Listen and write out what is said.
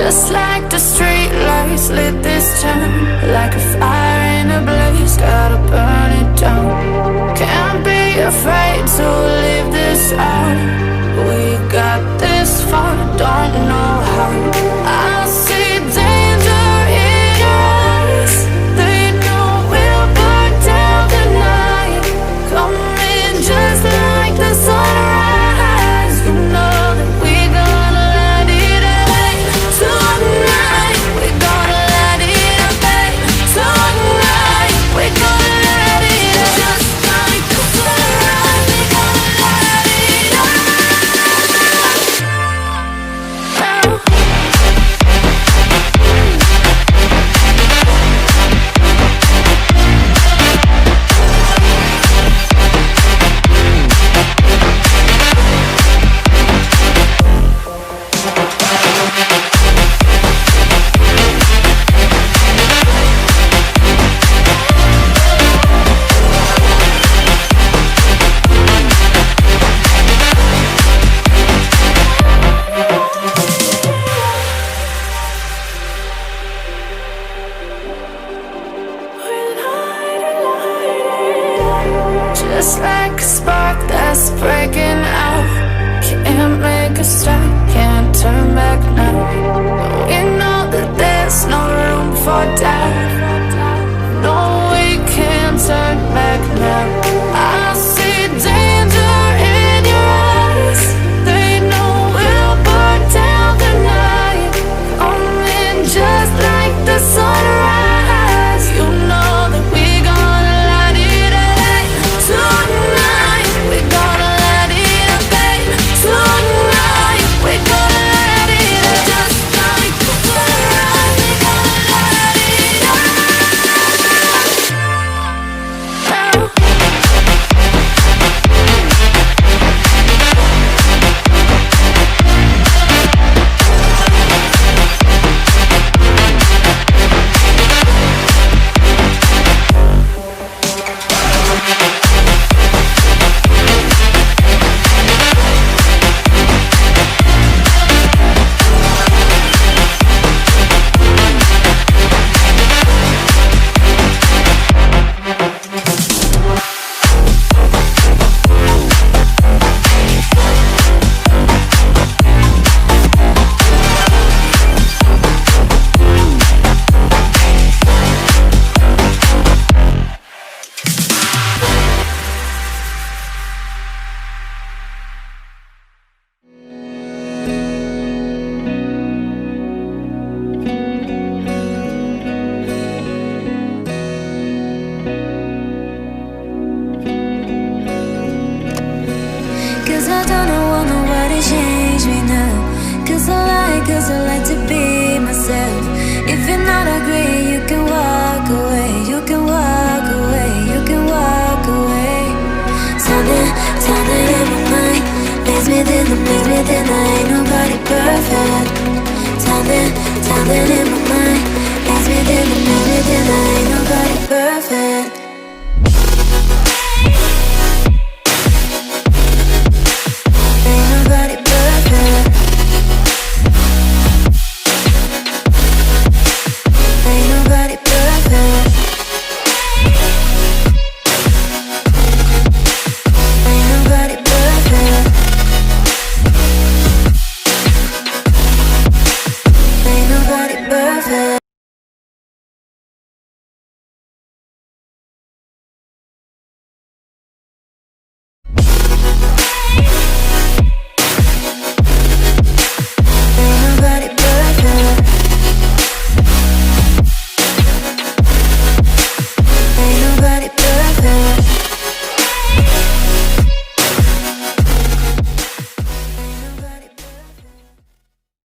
Just like the street lights lit this town, like a fire in a blaze, gotta burn it down. Can't be afraid to leave this out. We got this far, don't know how. I see danger in your eyes. They know we'll burn down the night. Coming just like the sunrise. You know that we're gonna let it rain tonight. We're gonna let it rain tonight. We're gonna let it rain just like the sunrise. We're gonna let it rain. Just like a spark that's breaking out. Can't make a stop, can't turn back now. We know that there's no room for doubt. No, we can't turn back now. I see danger in your eyes. They know we'll burn down the night. Coming just like the sunrise. You know that we're gonna let it rain tonight. We're gonna let it rain tonight. We're gonna let it rain just like the sunrise. We're gonna let it rain. Cause I don't want nobody change me now. Cause I like to be myself. If you're not agree, you can walk away. You can walk away, you can walk away. Something in my mind makes me think I ain't nobody perfect. Something in my mind makes me think I ain't nobody perfect.